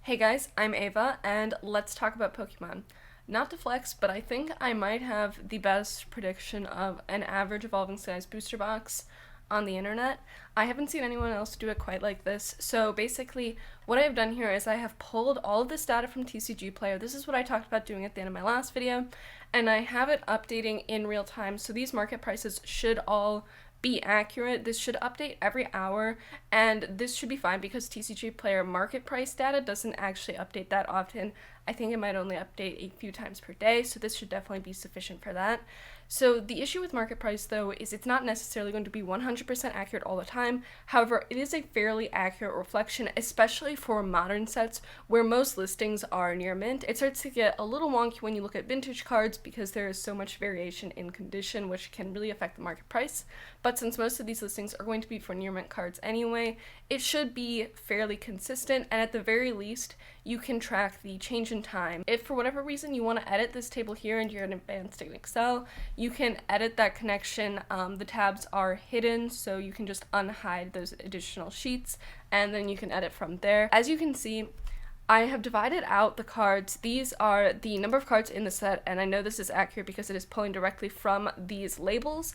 Hey guys, I'm Ava, and let's talk about Pokemon. Not to flex, but I think I might have the best prediction of an average evolving size booster box on the internet. I haven't seen anyone else do it quite like this. So basically, what I've done here is I have pulled all of this data from TCGPlayer. This is what I talked about doing at the end of my last video, and I have it updating in real time. So these market prices should all be accurate. This should update every hour, and this should be fine because TCGPlayer market price data doesn't actually update that often. I think it might only update a few times per day, so this should definitely be sufficient for that. So the issue with market price, though, is it's not necessarily going to be 100% accurate all the time. However, it is a fairly accurate reflection, especially for modern sets where most listings are near mint. It starts to get a little wonky when you look at vintage cards because there is so much variation in condition, which can really affect the market price. But since most of these listings are going to be for near mint cards anyway, it should be fairly consistent, and at the very least, you can track the change in time. If for whatever reason you want to edit this table here and you're in advanced in Excel, you can edit that connection. The tabs are hidden, so you can just unhide those additional sheets, and then you can edit from there. As you can see, I have divided out the cards. These are the number of cards in the set, and I know this is accurate because it is pulling directly from these labels.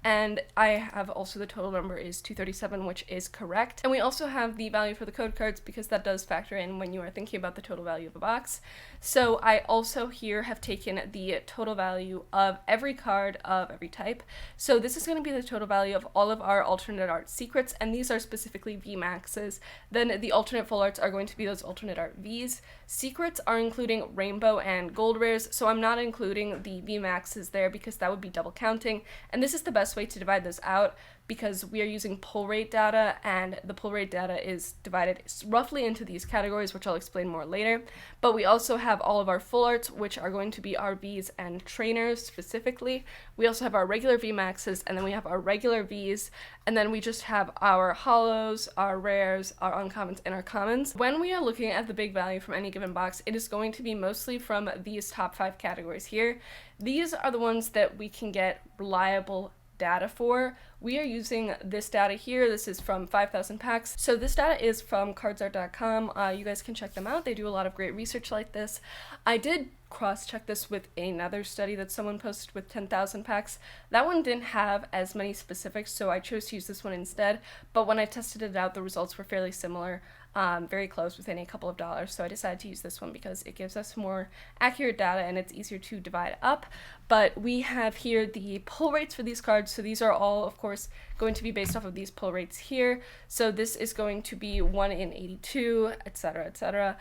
And I have also the total number is 237, which is correct. And we also have the value for the code cards because that does factor in when you are thinking about the total value of a box. So I also here have taken the total value of every card of every type. So this is going to be the total value of all of our alternate art secrets, and these are specifically VMAXs. Then the alternate full arts are going to be those alternate art Vs. Secrets are including rainbow and gold rares, so I'm not including the VMAXs there because that would be double counting, and this is the best way to divide this out because we are using pull rate data, and the pull rate data is divided roughly into these categories, which I'll explain more later. But we also have all of our full arts, which are going to be our Vs and trainers specifically. We also have our regular VMAXs, and then we have our regular Vs, and then we just have our holos, our rares, our uncommons, and our commons. When we are looking at the big value from any given box, it is going to be mostly from these top 5 categories here. These are the ones that we can get reliable data for. We are using this data here. This is from 5,000 packs. So this data is from cardsart.com. You guys can check them out. They do a lot of great research like this. I did cross-check this with another study that someone posted with 10,000 packs. That one didn't have as many specifics, so I chose to use this one instead. But when I tested it out, the results were fairly similar. Very close, within a couple of dollars, so I decided to use this one because it gives us more accurate data and it's easier to divide up. But we have here the pull rates for these cards, so these are all, of course, going to be based off of these pull rates here. So this is going to be 1 in 82, etc., etc.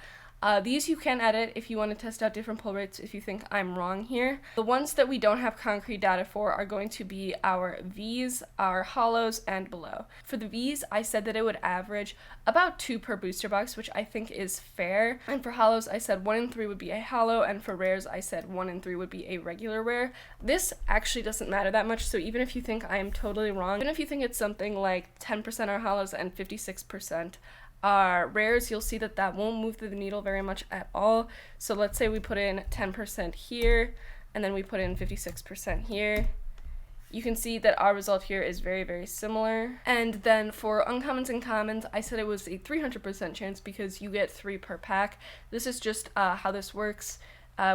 These you can edit if you want to test out different pull rates if you think I'm wrong here. The ones that we don't have concrete data for are going to be our Vs, our holos, and below. For the Vs, I said that it would average about 2 per booster box, which I think is fair. And for holos, I said 1 in 3 would be a holo, and for rares, I said 1 in 3 would be a regular rare. This actually doesn't matter that much, so even if you think I am totally wrong, even if you think it's something like 10% are holos and 56% rares, you'll see that that won't move the needle very much at all. So let's say we put in 10% here, and then we put in 56% here. You can see that our result here is very, very similar. And then for uncommons and commons, I said it was a 300% chance because you get 3 per pack. This is just how this works.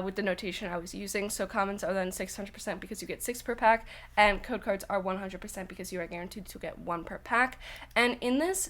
With the notation I was using. So commons are then 600% because you get 6 per pack, and code cards are 100% because you are guaranteed to get 1 per pack. And in this,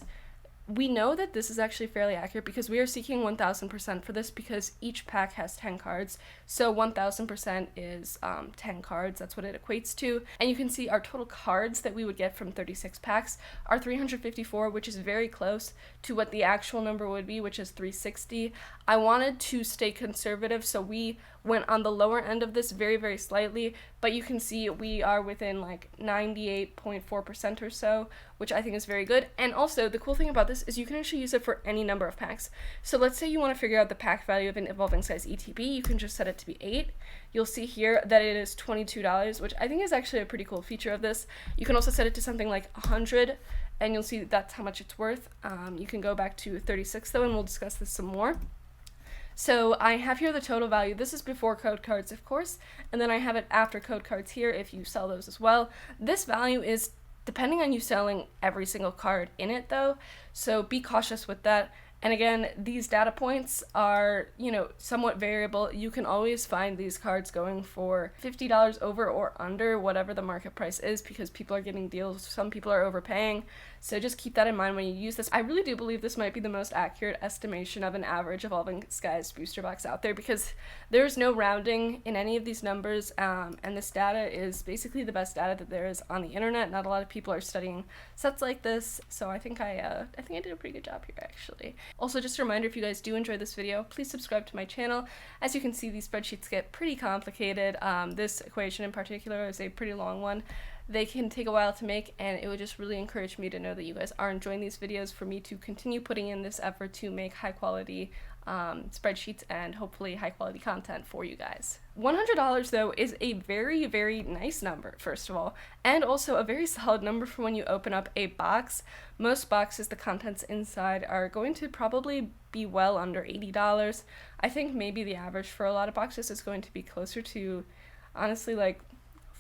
we know that this is actually fairly accurate because we are seeking 1000% for this because each pack has 10 cards. So 1000% is 10 cards. That's what it equates to. And you can see our total cards that we would get from 36 packs are 354, which is very close to what the actual number would be, which is 360. I wanted to stay conservative, so we went on the lower end of this very, very slightly, but you can see we are within like 98.4% or so, which I think is very good. And also, the cool thing about this is you can actually use it for any number of packs. So let's say you want to figure out the pack value of an evolving size ETB, you can just set it to be 8. You'll see here that it is $22, which I think is actually a pretty cool feature of this. You can also set it to something like 100, and you'll see that that's how much it's worth. You can go back to 36 though, and we'll discuss this some more. So I have here the total value. This is before code cards, of course, and then I have it after code cards here if you sell those as well. This value is depending on you selling every single card in it though, so be cautious with that. And again, these data points are, somewhat variable. You can always find these cards going for $50 over or under whatever the market price is, because people are getting deals, some people are overpaying. So just keep that in mind when you use this. I really do believe this might be the most accurate estimation of an average Evolving Skies booster box out there, because there's no rounding in any of these numbers, and this data is basically the best data that there is on the internet. Not a lot of people are studying sets like this, so I think I did a pretty good job here, actually. Also, just a reminder, if you guys do enjoy this video, please subscribe to my channel. As you can see, these spreadsheets get pretty complicated. This equation in particular is a pretty long one. They can take a while to make, and it would just really encourage me to know that you guys are enjoying these videos, for me to continue putting in this effort to make high quality spreadsheets and hopefully high quality content for you guys. $100 though is a very, very nice number, first of all, and also a very solid number for when you open up a box. Most boxes, the contents inside are going to probably be well under $80. I think maybe the average for a lot of boxes is going to be closer to, honestly, like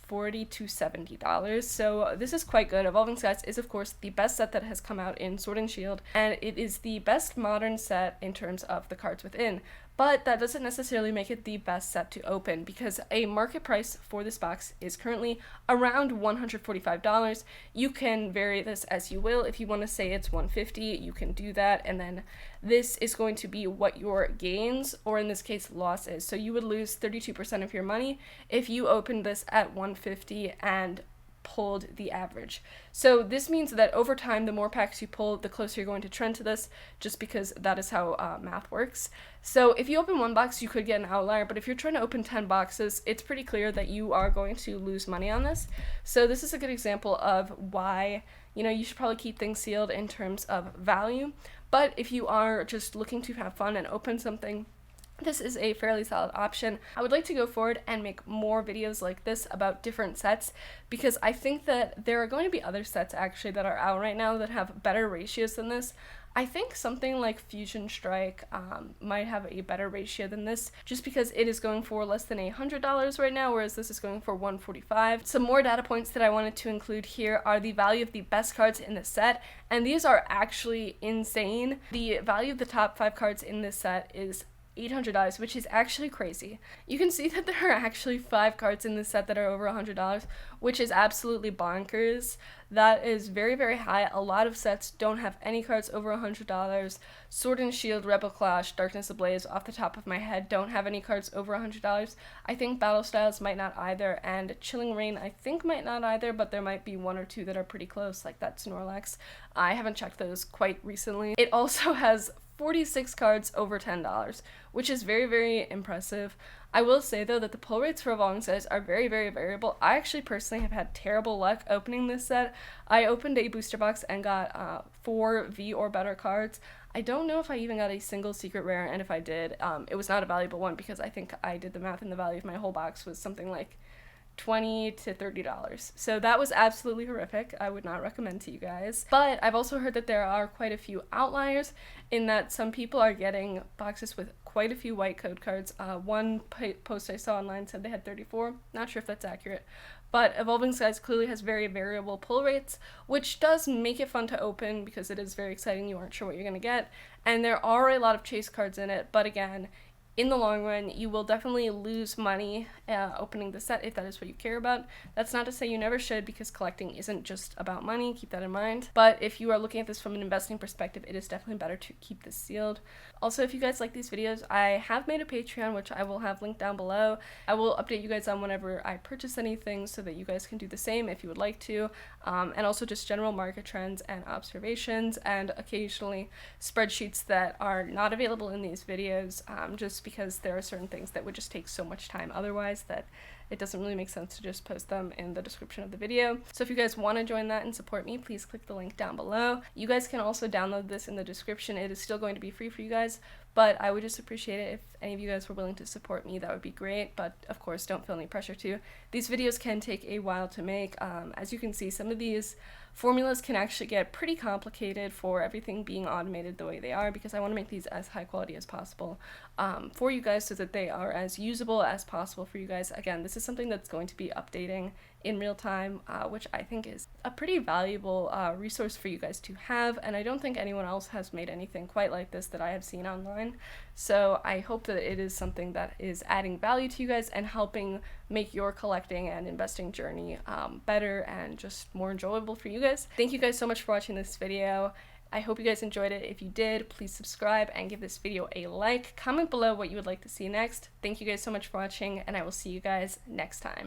$40 to $70. So this is quite good. Evolving Skies is, of course, the best set that has come out in Sword and Shield, and it is the best modern set in terms of the cards within. But that doesn't necessarily make it the best set to open, because a market price for this box is currently around $145. You can vary this as you will. If you want to say it's $150, you can do that, and then this is going to be what your gains, or in this case loss, is. So you would lose 32% of your money if you opened this at $150 and pulled the average. So this means that over time, the more packs you pull, the closer you're going to trend to this, just because that is how math works. So if you open one box, you could get an outlier, but if you're trying to open 10 boxes, it's pretty clear that you are going to lose money on this. So this is a good example of why, you should probably keep things sealed in terms of value. But if you are just looking to have fun and open something, this is a fairly solid option. I would like to go forward and make more videos like this about different sets, because I think that there are going to be other sets actually that are out right now that have better ratios than this. I think something like Fusion Strike might have a better ratio than this, just because it is going for less than $100 right now, whereas this is going for $145. Some more data points that I wanted to include here are the value of the best cards in the set, and these are actually insane. The value of the top 5 cards in this set is $800, which is actually crazy. You can see that there are actually 5 cards in this set that are over $100, which is absolutely bonkers. That is very, very high. A lot of sets don't have any cards over $100. Sword and Shield, Rebel Clash, Darkness Ablaze, off the top of my head, don't have any cards over $100. I think Battle Styles might not either, and Chilling Reign I think might not either, but there might be 1 or 2 that are pretty close, like that Snorlax. I haven't checked those quite recently. It also has 46 cards over $10, which is very, very impressive. I will say, though, that the pull rates for Evolving Skies are very, very variable. I actually personally have had terrible luck opening this set. I opened a booster box and got 4 V or better cards. I don't know if I even got a single secret rare, and if I did, it was not a valuable one, because I think I did the math, and the value of my whole box was something like $20 to $30. So that was absolutely horrific. I would not recommend to you guys. But I've also heard that there are quite a few outliers, in that some people are getting boxes with quite a few white code cards. One post I saw online said they had 34. Not sure if that's accurate. But Evolving Skies clearly has very variable pull rates, which does make it fun to open, because it is very exciting. You aren't sure what you're going to get. And there are a lot of chase cards in it, but again, in the long run, you will definitely lose money opening the set if that is what you care about. That's not to say you never should, because collecting isn't just about money, keep that in mind. But if you are looking at this from an investing perspective, it is definitely better to keep this sealed. Also, if you guys like these videos, I have made a Patreon, which I will have linked down below. I will update you guys on whenever I purchase anything, so that you guys can do the same if you would like to. And also just general market trends and observations, and occasionally spreadsheets that are not available in these videos, just because there are certain things that would just take so much time otherwise that it doesn't really make sense to just post them in the description of the video. So if you guys want to join that and support me, please click the link down below. You guys can also download this in the description. It is still going to be free for you guys, but I would just appreciate it any of you guys were willing to support me, that would be great, but of course don't feel any pressure to. These videos can take a while to make. As you can see, some of these formulas can actually get pretty complicated for everything being automated the way they are, because I want to make these as high quality as possible for you guys, so that they are as usable as possible for you guys. Again, this is something that's going to be updating in real time, which I think is a pretty valuable resource for you guys to have, and I don't think anyone else has made anything quite like this that I have seen online. So I hope that it is something that is adding value to you guys and helping make your collecting and investing journey better and just more enjoyable for you guys. Thank you guys so much for watching this video. I hope you guys enjoyed it. If you did, please subscribe and give this video a like. Comment below what you would like to see next. Thank you guys so much for watching, and I will see you guys next time.